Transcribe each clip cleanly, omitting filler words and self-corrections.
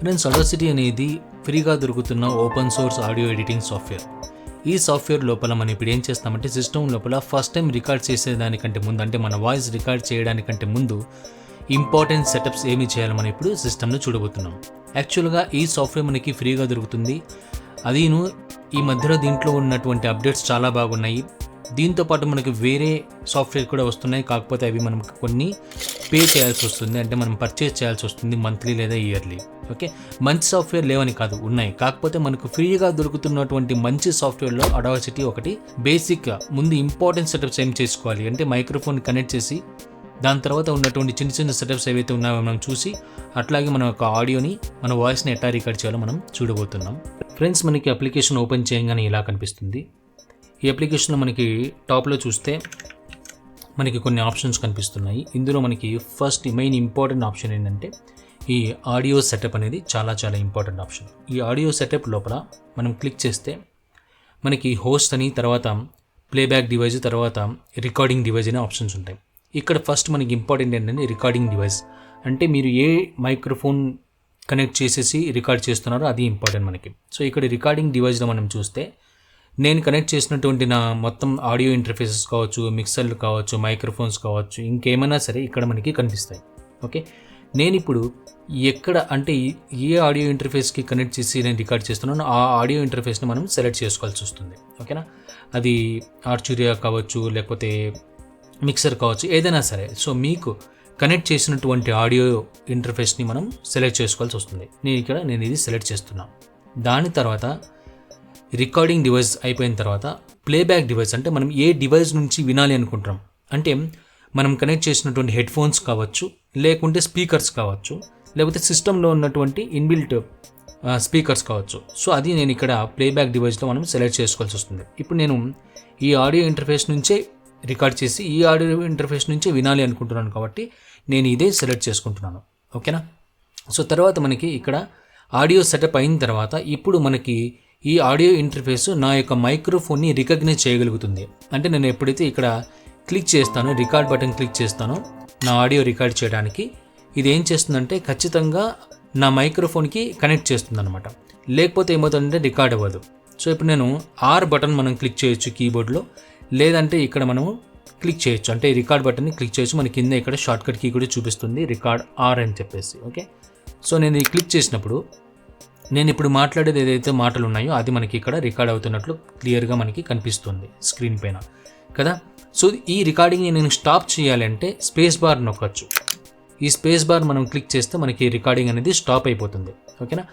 Friends, Audacity అనేది ఫ్రీగా దొరుకుతున్న open source audio editing software. ఈ సాఫ్ట్వేర్ లోపల మనం ఇప్పుడు ఏం చేస్తామంటే సిస్టమ్ లోపల ఫస్ట్ టైం రికార్డ్ చేసేదానికంటే ముందు, అంటే మన వాయిస్ రికార్డ్ చేయడానికంటే ముందు ఇంపార్టెంట్ సెటప్స్ ఏమి చేయాలో మనం ఇప్పుడు సిస్టమ్ను చూడబోతున్నాం. యాక్చువల్గా ఈ సాఫ్ట్వేర్ మనకి ఫ్రీగా దొరుకుతుంది. అదీను ఈ మధ్యలో దీంట్లో ఉన్నటువంటి అప్డేట్స్ చాలా బాగున్నాయి. దీంతోపాటు మనకి వేరే సాఫ్ట్వేర్ కూడా వస్తున్నాయి. కాకపోతే అవి మనం కొన్ని పే చేయాల్సి వస్తుంది, అంటే మనం పర్చేస్ చేయాల్సి వస్తుంది మంత్లీ లేదా ఇయర్లీ. ఓకే, మంచి సాఫ్ట్వేర్ లేవని కాదు, ఉన్నాయి. కాకపోతే మనకు ఫ్రీగా దొరుకుతున్నటువంటి మంచి సాఫ్ట్వేర్లో అడాసిటీ ఒకటి. బేసిక్గా ముందు ఇంపార్టెంట్ సెటప్స్ ఏం చేసుకోవాలి అంటే మైక్రోఫోన్ కనెక్ట్ చేసి దాని తర్వాత ఉన్నటువంటి చిన్న చిన్న సెటప్స్ ఏవైతే ఉన్నాయో మనం చూసి అట్లాగే మన యొక్క ఆడియోని, మన వాయిస్ని ఎట్లా రికార్డ్ చేయాలో మనం చూడబోతున్నాం. ఫ్రెండ్స్, మనకి అప్లికేషన్ ఓపెన్ చేయగానే ఇలా కనిపిస్తుంది. ఈ అప్లికేషన్లో మనకి టాప్లో చూస్తే మనకి కొన్ని ఆప్షన్స్ కనిపిస్తున్నాయి. ఇందులో మనకి ఫస్ట్ మెయిన్ ఇంపార్టెంట్ ఆప్షన్ ఏంటంటే ఈ ఆడియో సెటప్ అనేది చాలా చాలా ఇంపార్టెంట్ ఆప్షన్. ఈ ఆడియో సెటప్ లోపల మనం క్లిక్ చేస్తే మనకి హోస్ట్ అని, తర్వాత ప్లేబ్యాక్ డివైస్, తర్వాత రికార్డింగ్ డివైస్ అనే ఆప్షన్స్ ఉంటాయి. ఇక్కడ ఫస్ట్ మనకి ఇంపార్టెంట్ ఏంటంటే రికార్డింగ్ డివైస్, అంటే మీరు ఏ మైక్రోఫోన్ కనెక్ట్ చేసేసి రికార్డ్ చేస్తున్నారో అది ఇంపార్టెంట్ మనకి. సో ఇక్కడ రికార్డింగ్ డివైస్లో మనం చూస్తే నేను కనెక్ట్ చేసినటువంటి నా మొత్తం ఆడియో ఇంటర్ఫేసెస్ కావచ్చు, మిక్సర్లు కావచ్చు, మైక్రోఫోన్స్ కావచ్చు, ఇంకేమైనా సరే ఇక్కడ మనకి కనిపిస్తాయి. ఓకే, నేను ఇప్పుడు ఎక్కడ అంటే ఏ ఆడియో ఇంటర్ఫేస్కి కనెక్ట్ చేసి నేను రికార్డ్ చేస్తున్నానో ఆ ఆడియో ఇంటర్ఫేస్ని మనం సెలెక్ట్ చేసుకోవాల్సి వస్తుంది. ఓకేనా, అది ఆర్చురియా కావచ్చు, లేకపోతే మిక్సర్ కావచ్చు, ఏదైనా సరే. సో మీకు కనెక్ట్ చేసినటువంటి ఆడియో ఇంటర్ఫేస్ని మనం సెలెక్ట్ చేసుకోవాల్సి వస్తుంది. నేను ఇది సెలెక్ట్ చేస్తున్నాను. దాని తర్వాత రికార్డింగ్ డివైస్ అయిపోయిన తర్వాత ప్లేబ్యాక్ డివైస్, అంటే మనం ఏ డివైస్ నుంచి వినాలి అనుకుంటాం, అంటే మనం కనెక్ట్ చేసినటువంటి హెడ్ ఫోన్స్ కావచ్చు, లేకుంటే స్పీకర్స్ కావచ్చు, లేకపోతే సిస్టంలో ఉన్నటువంటి ఇన్బిల్ట్ స్పీకర్స్ కావచ్చు. సో అది నేను ఇక్కడ ప్లేబ్యాక్ డివైస్లో మనం సెలెక్ట్ చేసుకోవాల్సి వస్తుంది. ఇప్పుడు నేను ఈ ఆడియో ఇంటర్ఫేస్ నుంచే రికార్డ్ చేసి ఈ ఆడియో ఇంటర్ఫేస్ నుంచే వినాలి అనుకుంటున్నాను కాబట్టి నేను ఇదే సెలెక్ట్ చేసుకుంటున్నాను. ఓకేనా, సో తర్వాత మనకి ఇక్కడ ఆడియో సెటప్ అయిన తర్వాత ఇప్పుడు మనకి ఈ ఆడియో ఇంటర్ఫేస్ నా యొక్క మైక్రోఫోన్ని రికగ్నైజ్ చేయగలుగుతుంది. అంటే నేను ఎప్పుడైతే ఇక్కడ క్లిక్ చేస్తానో, రికార్డ్ బటన్ క్లిక్ చేస్తానో నా ఆడియో రికార్డ్ చేయడానికి, ఇది ఏం చేస్తుందంటే ఖచ్చితంగా నా మైక్రోఫోన్కి కనెక్ట్ చేస్తుంది అనమాట. లేకపోతే ఏమవుతుందంటే రికార్డ్ అవ్వదు. సో ఇప్పుడు నేను ఆర్ బటన్ మనం క్లిక్ చేయొచ్చు కీబోర్డ్లో, లేదంటే ఇక్కడ మనము క్లిక్ చేయొచ్చు, అంటే రికార్డ్ బటన్ని క్లిక్ చేయొచ్చు. మన కింద ఇక్కడ షార్ట్కట్ కీ కూడా చూపిస్తుంది, రికార్డ్ ఆర్ అని చెప్పేసి. ఓకే, సో నేను ఇది క్లిక్ చేసినప్పుడు నేను ఇప్పుడు మాట్లాడేది ఏదైతే మాటలు ఉన్నాయో అది మనకి ఇక్కడ రికార్డ్ అవుతున్నట్లు క్లియర్గా మనకి కనిపిస్తుంది స్క్రీన్ పైన కదా. సో ఈ రికార్డింగ్ని నేను స్టాప్ చేయాలంటే స్పేస్ బార్ నొక్కచ్చు. ఈ స్పేస్ బార్ మనం క్లిక్ చేస్తే మనకి రికార్డింగ్ అనేది స్టాప్ అయిపోతుంది. ఓకేనా,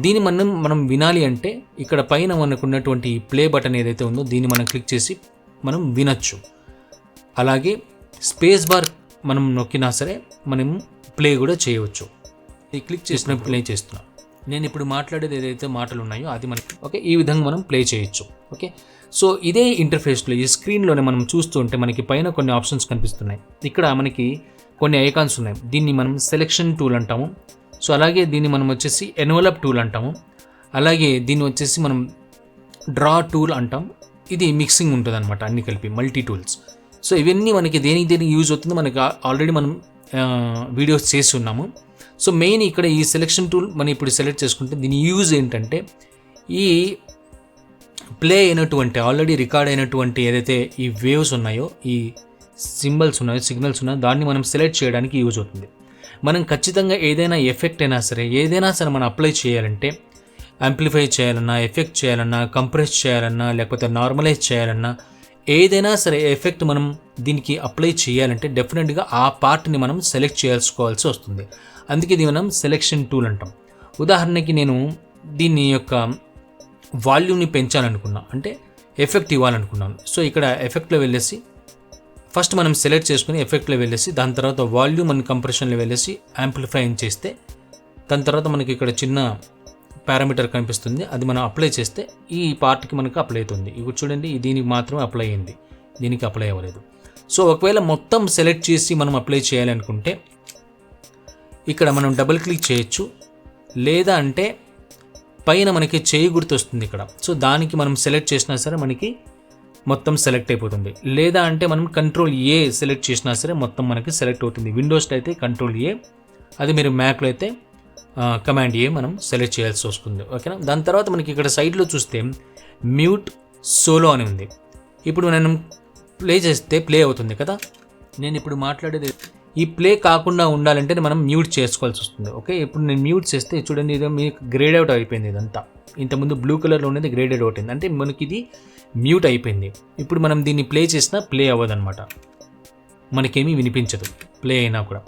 దీన్ని మనం వినాలి అంటే ఇక్కడ పైన మనకు ఉన్నటువంటి ప్లే బటన్ ఏదైతే ఉందో దీన్ని మనం క్లిక్ చేసి మనం వినొచ్చు. అలాగే స్పేస్ బార్ మనం నొక్కినా సరే మనం ప్లే కూడా చేయవచ్చు. ఈ క్లిక్ చేసిన ప్లే చేస్తున్నాం. నేను ఇప్పుడు మాట్లాడేది ఏదైతే మాటలు ఉన్నాయో అది మనకి ఓకే ఈ విధంగా మనం ప్లే చేయొచ్చు. ఓకే, సో ఇదే ఇంటర్ఫేస్లో ఈ స్క్రీన్లోనే మనం చూస్తూ ఉంటే మనకి పైన కొన్ని ఆప్షన్స్ కనిపిస్తున్నాయి. ఇక్కడ మనకి కొన్ని ఐకాన్స్ ఉన్నాయి. దీన్ని మనం సెలెక్షన్ టూల్ అంటాము. సో అలాగే దీన్ని మనం వచ్చేసి ఎన్వలప్ టూల్ అంటాము. అలాగే దీన్ని వచ్చేసి మనం డ్రా టూల్ అంటాం. ఇది మిక్సింగ్ ఉంటుంది అనమాట, అన్ని కలిపి మల్టీ టూల్స్. సో ఇవన్నీ మనకి దేనికి యూజ్ అవుతుందో మనకి ఆల్రెడీ మనం వీడియోస్ చేసి ఉన్నాము. సో మెయిన్ ఇక్కడ ఈ సెలెక్షన్ టూల్ మనం ఇప్పుడు సెలెక్ట్ చేసుకుంటే దీని యూజ్ ఏంటంటే ఈ ప్లే అయినటువంటి ఆల్రెడీ రికార్డ్ అయినటువంటి ఏదైతే ఈ వేవ్స్ ఉన్నాయో, ఈ సింబల్స్ ఉన్నాయో, సిగ్నల్స్ ఉన్నాయో దాన్ని మనం సెలెక్ట్ చేయడానికి యూజ్ అవుతుంది. మనం ఖచ్చితంగా ఏదైనా ఎఫెక్ట్ అయినా సరే ఏదైనా సరే మనం అప్లై చేయాలంటే, యాంప్లిఫై చేయాలన్నా, ఎఫెక్ట్ చేయాలన్నా, కంప్రెస్ చేయాలన్నా, లేకపోతే నార్మలైజ్ చేయాలన్నా, ఏదైనా సరే ఎఫెక్ట్ మనం దీనికి అప్లై చేయాలంటే డెఫినెట్గా ఆ పార్ట్ని మనం సెలెక్ట్ చేసుకోవాల్సి వస్తుంది. అందుకే ఇది మనం సెలెక్షన్ టూల్ అంటాం. ఉదాహరణకి నేను దీన్ని యొక్క వాల్యూమ్ని పెంచాలనుకున్నా, అంటే ఎఫెక్ట్ ఇవ్వాలనుకున్నాను. సో ఇక్కడ ఎఫెక్ట్లో వెళ్ళేసి ఫస్ట్ మనం సెలెక్ట్ చేసుకుని ఎఫెక్ట్లో వెళ్ళేసి దాని తర్వాత వాల్యూమ్ అండ్ కంప్రెషన్లో వెళ్ళేసి యాంప్లిఫై చేస్తే దాని తర్వాత మనకి ఇక్కడ చిన్న పారామీటర్ కనిపిస్తుంది. అది మనం అప్లై చేస్తే ఈ పార్ట్కి మనకు అప్లై అవుతుంది. ఇప్పుడు చూడండి, దీనికి మాత్రమే అప్లై అయింది, దీనికి అప్లై అవ్వలేదు. సో ఒకవేళ మొత్తం సెలెక్ట్ చేసి మనం అప్లై చేయాలనుకుంటే ఇక్కడ మనం డబుల్ క్లిక్ చేయొచ్చు, లేదా అంటే పైన మనకి చేయి గుర్తు వస్తుంది ఇక్కడ. సో దానికి మనం సెలెక్ట్ చేసినా సరే మనకి మొత్తం సెలెక్ట్ అయిపోతుంది. లేదా అంటే మనం కంట్రోల్ ఏ సెలెక్ట్ చేసినా సరే మొత్తం మనకి సెలెక్ట్ అవుతుంది. విండోస్లో అయితే కంట్రోల్ ఏ, అది మీరు మ్యాక్లో అయితే కమాండ్ ఏ మనం సెలెక్ట్ చేయాల్సి వస్తుంది. ఓకేనా. దాని తర్వాత మనకి ఇక్కడ సైడ్లో చూస్తే మ్యూట్ సోలో అని ఉంది. ఇప్పుడు నేను ప్లే చేస్తే ప్లే అవుతుంది కదా. నేను ఇప్పుడు మాట్లాడేది ఈ ప్లే కాకుండా ఉండాలంటే మనం మ్యూట్ చేసుకోవాల్సి వస్తుంది. ఓకే, ఇప్పుడు నేను మ్యూట్ చేస్తే చూడండి, ఇది మీకు గ్రేడ్ అవుట్ అయిపోయింది. ఇదంతా ఇంతకుముందు బ్లూ కలర్లో ఉండేది గ్రేడెడ్ అవుట్ అయింది, అంటే మనకి ఇది మ్యూట్ అయిపోయింది. ఇప్పుడు మనం దీన్ని ప్లే చేసినా ప్లే అవ్వదన్నమాట, మనకేమీ వినిపించదు ప్లే అయినా కూడా.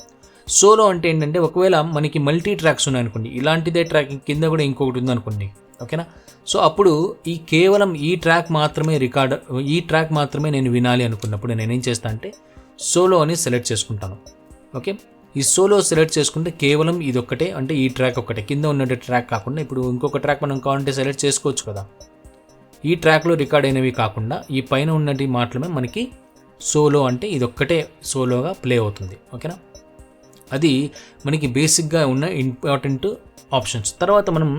సోలో అంటే ఏంటంటే ఒకవేళ మనకి మల్టీ ట్రాక్స్ ఉన్నాయనుకోండి, ఇలాంటిదే ట్రాక్ కింద కూడా ఇంకొకటి ఉందనుకోండి. ఓకేనా. సో అప్పుడు కేవలం ఈ ట్రాక్ మాత్రమే నేను వినాలి అనుకున్నప్పుడు నేనేం చేస్తాను అంటే సోలో అని సెలెక్ట్ చేసుకుంటాను. ఓకే, ఈ సోలో సెలెక్ట్ చేసుకుంటే కేవలం ఇది ఒక్కటే, అంటే ఈ ట్రాక్ ఒక్కటే, కింద ఉన్న ట్రాక్ కాకుండా ఇప్పుడు ఇంకొక ట్రాక్ మనం కావాలంటే సెలెక్ట్ చేసుకోవచ్చు కదా. ఈ ట్రాక్లో రికార్డ్ అయినవి కాకుండా ఈ పైన ఉన్నటి మాత్రమే మనకి సోలో, అంటే ఇది ఒక్కటే సోలోగా ప్లే అవుతుంది. ఓకేనా, అది మనకి బేసిక్గా ఉన్న ఇంపార్టెంట్ ఆప్షన్స్. తర్వాత మనం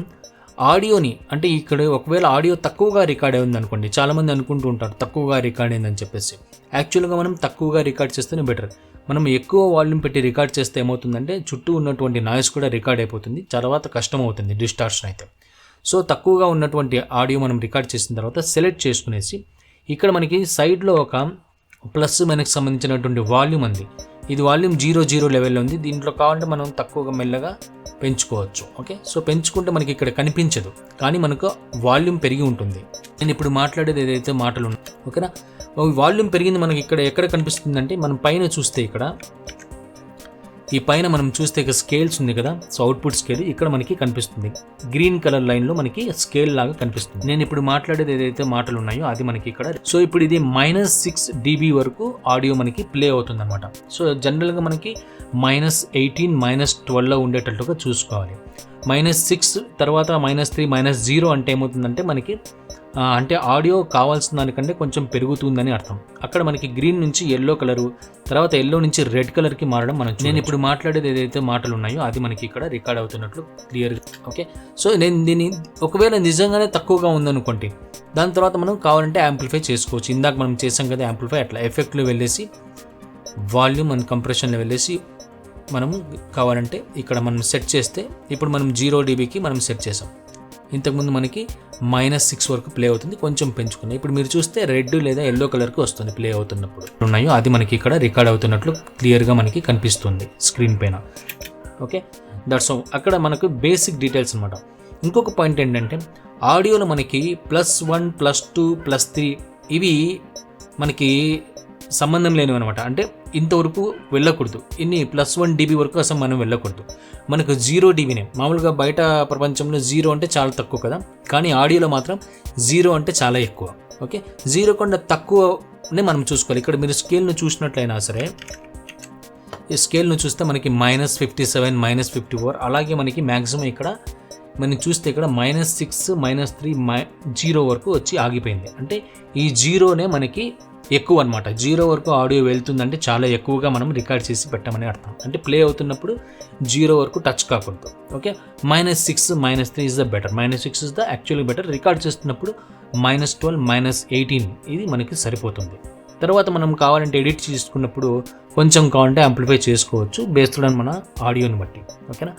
ఆడియోని, అంటే ఇక్కడ ఒకవేళ ఆడియో తక్కువగా రికార్డ్ అయింది అనుకోండి, చాలామంది అనుకుంటూ ఉంటారు తక్కువగా రికార్డ్ అయిందని చెప్పేసి. యాక్చువల్గా మనం తక్కువగా రికార్డ్ చేస్తేనే బెటర్. మనం ఎక్కువ వాల్యూమ్ పెట్టి రికార్డ్ చేస్తే ఏమవుతుందంటే చుట్టూ ఉన్నటువంటి నాయిస్ కూడా రికార్డ్ అయిపోతుంది, తర్వాత కష్టం అవుతుంది డిస్టార్షన్ అయితే. సో తక్కువగా ఉన్నటువంటి ఆడియో మనం రికార్డ్ చేసిన తర్వాత సెలెక్ట్ చేసుకునేసి ఇక్కడ మనకి సైడ్లో ఒక ప్లస్ మనకి సంబంధించినటువంటి వాల్యూమ్ ఉంది. ఇది వాల్యూమ్ 0 లెవెల్లో ఉంది. దీంట్లో కావాలంటే మనం తక్కువగా మెల్లగా పెంచుకోవచ్చు. ఓకే, సో పెంచుకుంటే మనకి ఇక్కడ కనిపించదు, కానీ మనకు వాల్యూమ్ పెరిగి ఉంటుంది. నేను ఇప్పుడు మాట్లాడేది ఏదైతే మాటలు ఉన్నాయి, ఓకేనా, వాల్యూమ్ పెరిగింది మనకి ఇక్కడ ఎక్కడ కనిపిస్తుందంటే మనం పైన చూస్తే, ఇక్కడ ఈ పైన మనం చూస్తే ఇక్కడ స్కేల్స్ ఉంది కదా, సో అవుట్పుట్ స్కేల్ ఇక్కడ మనకి కనిపిస్తుంది, గ్రీన్ కలర్ లైన్లో మనకి స్కేల్ లాగా కనిపిస్తుంది. నేను ఇప్పుడు మాట్లాడేది ఏదైతే మాటలు ఉన్నాయో అది మనకి ఇక్కడ. సో ఇప్పుడు ఇది -6 dB వరకు ఆడియో మనకి ప్లే అవుతుంది అనమాట. సో జనరల్గా మనకి -18 -12లో ఉండేటట్టుగా చూసుకోవాలి. -6 తర్వాత -3 -0 అంటే ఏమవుతుందంటే మనకి అంటే ఆడియో కావాల్సిన దానికంటే కొంచెం పెరుగుతుందని అర్థం. అక్కడ మనకి గ్రీన్ నుంచి ఎల్లో కలరు, తర్వాత ఎల్లో నుంచి రెడ్ కలర్కి మారడం నేను ఇప్పుడు మాట్లాడేది ఏదైతే మాటలు ఉన్నాయో అది మనకి ఇక్కడ రికార్డ్ అవుతున్నట్లు క్లియర్. ఓకే, సో నేను దీన్ని ఒకవేళ నిజంగానే తక్కువగా ఉందనుకోండి, దాని తర్వాత మనం కావాలంటే యాంప్లిఫై చేసుకోవచ్చు. ఇందాక మనం చేసాం కదా యాంప్లిఫై, అట్లా ఎఫెక్ట్లో వెళ్ళేసి వాల్యూమ్ అండ్ కంప్రెషన్లో వెళ్ళేసి మనము కావాలంటే ఇక్కడ మనం సెట్ చేస్తే, ఇప్పుడు మనం 0 dBకి మనం సెట్ చేసాం. ఇంతకుముందు మనకి -6 వరకు ప్లే అవుతుంది, కొంచెం పెంచుకున్నాం. ఇప్పుడు మీరు చూస్తే రెడ్ లేదా ఎల్లో కలర్కి వస్తుంది ప్లే అవుతున్నప్పుడు ఉన్నాయో అది మనకి ఇక్కడ రికార్డ్ అవుతున్నట్లు క్లియర్గా మనకి కనిపిస్తుంది స్క్రీన్ పైన. Okay, that's all. అక్కడ మనకు బేసిక్ డీటెయిల్స్ అనమాట. ఇంకొక పాయింట్ ఏంటంటే ఆడియోలో మనకి +1 +2 +3 ఇవి మనకి సంబంధం లేనివి అనమాట. అంటే ఇంతవరకు వెళ్ళకూడదు, ఇన్ని +1 dB వరకు అసలు మనం వెళ్ళకూడదు. మనకు 0 dBనే. మామూలుగా బయట ప్రపంచంలో 0 అంటే చాలా తక్కువ కదా, కానీ ఆడియోలో మాత్రం 0 అంటే చాలా ఎక్కువ. ఓకే, 0 కన్నా తక్కువనే మనం చూసుకోవాలి. ఇక్కడ మీరు స్కేల్ను చూసినట్లయినా సరే, ఈ స్కేల్ను చూస్తే మనకి -57 -54, అలాగే మనకి మ్యాక్సిమం ఇక్కడ మనం చూస్తే ఇక్కడ -6 -3 0 వరకు వచ్చి ఆగిపోయింది. అంటే ఈ 0నే మనకి ఎక్కువ అనమాట. 0 వరకు ఆడియో వెళ్తుందంటే చాలా ఎక్కువగా మనం రికార్డ్ చేసి పెట్టమని అర్థం. అంటే ప్లే అవుతున్నప్పుడు 0 వరకు టచ్ కాకూడదు. Okay, -6 -3 is the better, -6 is the actually better. Record చేస్తున్నప్పుడు -12 -18 ఇది మనకి సరిపోతుంది. తర్వాత మనం కావాలంటే ఎడిట్ చేసుకున్నప్పుడు కొంచెం కావాలంటే యాంప్లిఫై చేసుకోవచ్చు బేస్డ్ ఆన్ మన ఆడియోని బట్టి. ఓకేనా,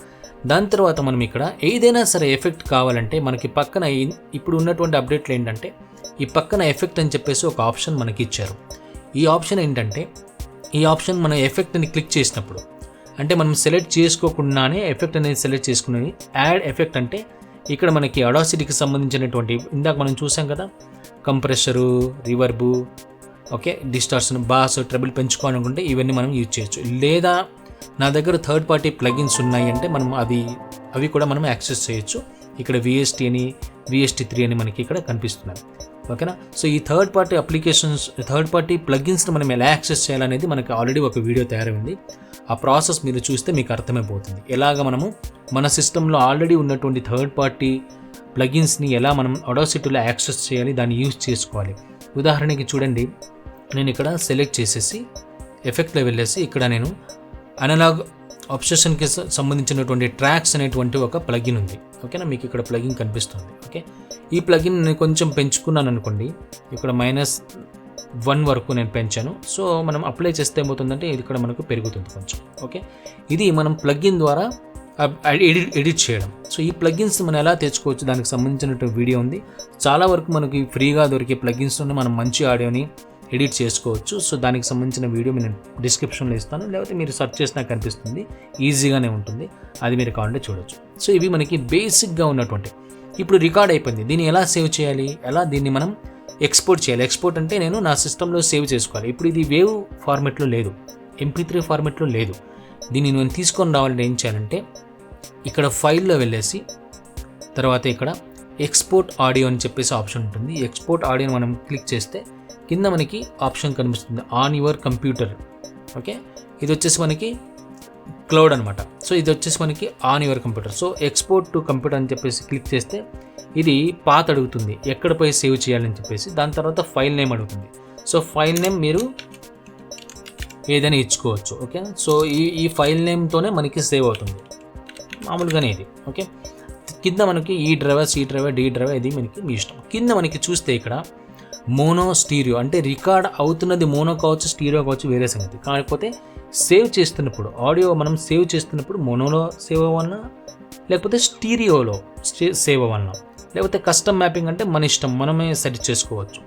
దాని తర్వాత మనం ఇక్కడ ఏదైనా సరే ఎఫెక్ట్ కావాలంటే మనకి పక్కన ఇప్పుడు ఉన్నటువంటి అప్డేట్లు ఏంటంటే ఈ పక్కన ఎఫెక్ట్ అని చెప్పేసి ఒక ఆప్షన్ మనకి ఇచ్చారు. ఈ ఆప్షన్ ఏంటంటే ఈ ఆప్షన్ మనం ఎఫెక్ట్ని క్లిక్ చేసినప్పుడు, అంటే మనం సెలెక్ట్ చేసుకోకుండానే ఎఫెక్ట్ అనేది సెలెక్ట్ చేసుకునేది యాడ్ ఎఫెక్ట్. అంటే ఇక్కడ మనకి అడాసిటీకి సంబంధించినటువంటి ఇందాక మనం చూసాం కదా, కంప్రెషరు, రివర్బు, ఓకే, డిస్టార్షన్, బాస్, ట్రబుల్ పెంచుకోవాలనుకుంటే ఇవన్నీ మనం యూజ్ చేయొచ్చు. లేదా నా దగ్గర థర్డ్ పార్టీ ప్లగిన్స్ ఉన్నాయి అంటే మనం అవి కూడా మనం యాక్సెస్ చేయొచ్చు. ఇక్కడ VST అని VST3 అని మనకి ఇక్కడ కనిపిస్తున్నాయి. ఓకేనా, సో ఈ థర్డ్ పార్టీ ప్లగిన్స్ని మనం ఎలా యాక్సెస్ చేయాలనేది మనకి ఆల్రెడీ ఒక వీడియో తయారైంది. ఆ ప్రాసెస్ మీరు చూస్తే మీకు అర్థమైపోతుంది. ఎలాగ మనము మన సిస్టంలో ఆల్రెడీ ఉన్నటువంటి థర్డ్ పార్టీ ప్లగిన్స్ని ఎలా మనం అడాసిటీలో యాక్సెస్ చేయాలి, దాన్ని యూజ్ చేసుకోవాలి. ఉదాహరణకి చూడండి, నేను ఇక్కడ సెలెక్ట్ చేసేసి ఎఫెక్ట్లో వెళ్ళేసి ఇక్కడ నేను అనలాగ్ అబ్సెషన్కి సంబంధించినటువంటి ట్రాక్స్ అనేటువంటి ఒక ప్లగిన్ ఉంది. ఓకేనా, మీకు ఇక్కడ ప్లగిన్ కనిపిస్తుంది. ఓకే, ఈ ప్లగిన్ నేను కొంచెం పెంచుకున్నాను అనుకోండి, ఇక్కడ -1 వరకు నేను పెంచాను. సో మనం అప్లై చేస్తే ఏమవుతుందంటే ఇది ఇక్కడ మనకు పెరుగుతుంది కొంచెం. ఓకే, ఇది మనం ప్లగిన్ ద్వారా ఎడిట్ చేయడం. సో ఈ ప్లగిన్స్ మనం ఎలా తెచ్చుకోవచ్చు దానికి సంబంధించినటువంటి వీడియో ఉంది. చాలా వరకు మనకి ఫ్రీగా దొరికే ప్లగిన్స్తోనే మనం మంచి ఆడియోని ఎడిట్ చేసుకోవచ్చు. సో దానికి సంబంధించిన వీడియో నేను డిస్క్రిప్షన్లో ఇస్తాను, లేకపోతే మీరు సెర్చ్ చేసినా కనిపిస్తుంది, ఈజీగానే ఉంటుంది, అది మీరు కావాలంటే చూడొచ్చు. సో ఇవి మనకి బేసిక్గా ఉన్నటువంటి. ఇప్పుడు రికార్డ్ అయిపోయింది, దీన్ని ఎలా సేవ్ చేయాలి, ఎలా దీన్ని మనం ఎక్స్పోర్ట్ చేయాలి. ఎక్స్పోర్ట్ అంటే నేను నా సిస్టంలో సేవ్ చేసుకోవాలి. ఇప్పుడు ఇది వేవ్ ఫార్మెట్లో లేదు, MP3 ఫార్మెట్లో లేదు. దీన్ని నేను తీసుకొని రావాలంటే ఏం చేయాలంటే ఇక్కడ ఫైల్లో వెళ్ళేసి తర్వాత ఇక్కడ ఎక్స్పోర్ట్ ఆడియో అని చెప్పేసి ఆప్షన్ ఉంటుంది. ఎక్స్పోర్ట్ ఆడియోని మనం క్లిక్ చేస్తే కింద మనకి ఆప్షన్ కనిపిస్తుంది ఆన్ యువర్ కంప్యూటర్. ఓకే, ఇది వచ్చేసి మనకి క్లౌడ్ అనమాట. సో ఇది వచ్చేసి మనకి on your computer. So export to computer అని చెప్పేసి క్లిక్ చేస్తే ఇది పాత్ అడుగుతుంది, ఎక్కడ పోయి సేవ్ చేయాలని చెప్పేసి. దాని తర్వాత ఫైల్ నేమ్ అడుగుతుంది. సో ఫైల్ నేమ్ మీరు ఏదైనా ఇచ్చుకోవచ్చు. ఓకే, సో ఈ ఫైల్ నేమ్తోనే మనకి సేవ్ అవుతుంది మామూలుగానే ఇది. ఓకే, కింద మనకి ఈ driver, C driver, D driver, ఇది మనకి మీ ఇష్టం. కింద మనకి చూస్తే ఇక్కడ మోనో, స్టీరియో, అంటే రికార్డ్ అవుతున్నది మోనో కావచ్చు, స్టీరియో కావచ్చు, వేరే సంగతి. కాకపోతే సేవ్ చేస్తున్నప్పుడు ఆడియో మనం సేవ్ చేస్తున్నప్పుడు మోనోలో సేవ్ అవ్వాలన్నా, లేకపోతే స్టీరియోలో సేవ్ అవ్వాలన్నా, లేకపోతే కస్టమ్ మ్యాపింగ్ అంటే మన ఇష్టం, మనమే సెట్ చేసుకోవచ్చు.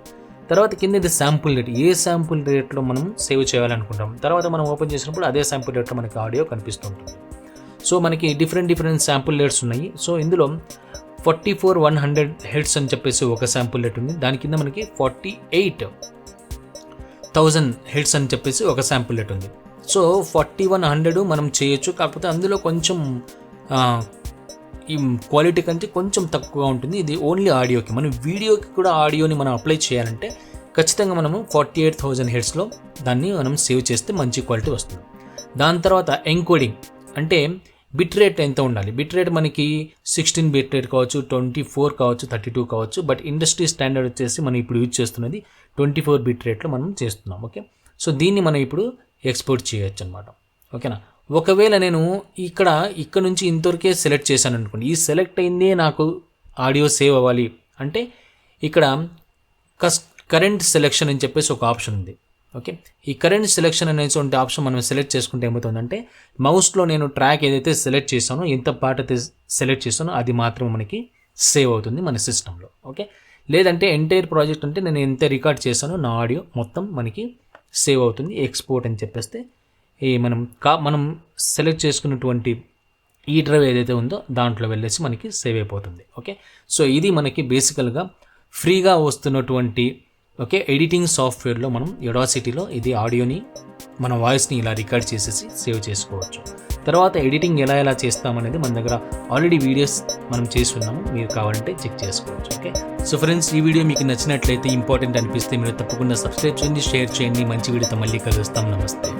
తర్వాత కింద ఇది శాంపుల్ రేట్, ఏ శాంపుల్ రేట్లో మనం సేవ్ చేయాలనుకుంటాం. తర్వాత మనం ఓపెన్ చేసినప్పుడు అదే శాంపుల్ రేట్లో మనకి ఆడియో కనిపిస్తుంటుంది. సో మనకి డిఫరెంట్ శాంపుల్ రేట్స్ ఉన్నాయి. సో ఇందులో 44,100 హెర్ట్జ్ అని చెప్పేసి ఒక శాంపుల్ రేట్ ఉంది. దాని కింద మనకి 48,000 హెర్ట్జ్ అని చెప్పేసి ఒక శాంపుల్ రేట్ ఉంది. సో 4100 మనం చేయొచ్చు, కాకపోతే అందులో కొంచెం ఈ క్వాలిటీ కంటే కొంచెం తక్కువగా ఉంటుంది. ఇది ఓన్లీ ఆడియోకి. మనం వీడియోకి కూడా ఆడియోని మనం అప్లై చేయాలంటే ఖచ్చితంగా మనము 48,000 హెర్ట్జ్లో దాన్ని మనం సేవ్ చేస్తే మంచి క్వాలిటీ వస్తుంది. దాని తర్వాత ఎంకోడింగ్ అంటే బిట్ రేట్ ఎంత ఉండాలి. బిట్ రేట్ మనకి 16 బిట్ రేట్ కావచ్చు, 24 కావచ్చు, 32 కావచ్చు. బట్ ఇండస్ట్రీ స్టాండర్డ్ వచ్చేసి మనం ఇప్పుడు యూజ్ చేస్తున్నది 24 బిట్ రేట్లో మనం చేస్తున్నాం. ఓకే, సో దీన్ని మనం ఇప్పుడు ఎక్స్పోర్ట్ చేయొచ్చు అనమాట. ఓకేనా. ఒకవేళ నేను ఇక్కడ నుంచి ఇంతవరకే సెలెక్ట్ చేశాను అనుకోండి, ఈ సెలెక్ట్ అయిందే నాకు ఆడియో సేవ్ అవ్వాలి అంటే ఇక్కడ కరెంట్ సెలెక్షన్ అని చెప్పేసి ఒక ఆప్షన్ ఉంది. ఓకే, ఈ కరెంట్ సెలెక్షన్ అనేటువంటి ఆప్షన్ మనం సెలెక్ట్ చేసుకుంటే ఏమవుతుందంటే మౌస్లో నేను ట్రాక్ ఏదైతే సెలెక్ట్ చేశానో, ఎంత పార్ట్ అయితే సెలెక్ట్ చేశానో అది మాత్రం మనకి సేవ్ అవుతుంది మన సిస్టంలో. ఓకే, లేదంటే ఎంటైర్ ప్రాజెక్ట్ అంటే నేను ఎంత రికార్డ్ చేశానో నా ఆడియో మొత్తం మనకి సేవ్ అవుతుంది. ఎక్స్పోర్ట్ అని చెప్పేస్తే ఈ మనం సెలెక్ట్ చేసుకున్నటువంటి ఈ డ్రైవ్ ఏదైతే ఉందో దాంట్లో వెళ్ళేసి మనకి సేవ్ అయిపోతుంది. ఓకే, సో ఇది మనకి బేసికల్గా ఫ్రీగా వస్తున్నటువంటి ఎడిటింగ్ సాఫ్ట్వేర్లో మనం ఎడాసిటీలో ఇది ఆడియోని మన వాయిస్ని ఇలా రికార్డ్ చేసేసి సేవ్ చేసుకోవచ్చు. తర్వాత ఎడిటింగ్ ఎలా చేస్తామనేది మన దగ్గర ఆల్రెడీ వీడియోస్ మనం చేసి ఉన్నాము, మీరు కావాలంటే చెక్ చేసుకోవచ్చు. ఓకే, సో ఫ్రెండ్స్, ఈ వీడియో మీకు నచ్చినట్లయితే, ఇంపార్టెంట్ అనిపిస్తే మీరు తప్పకుండా సబ్స్క్రైబ్ చేయండి, షేర్ చేయండి. మంచి వీడియోతో మళ్ళీ కలుస్తాం. నమస్తే.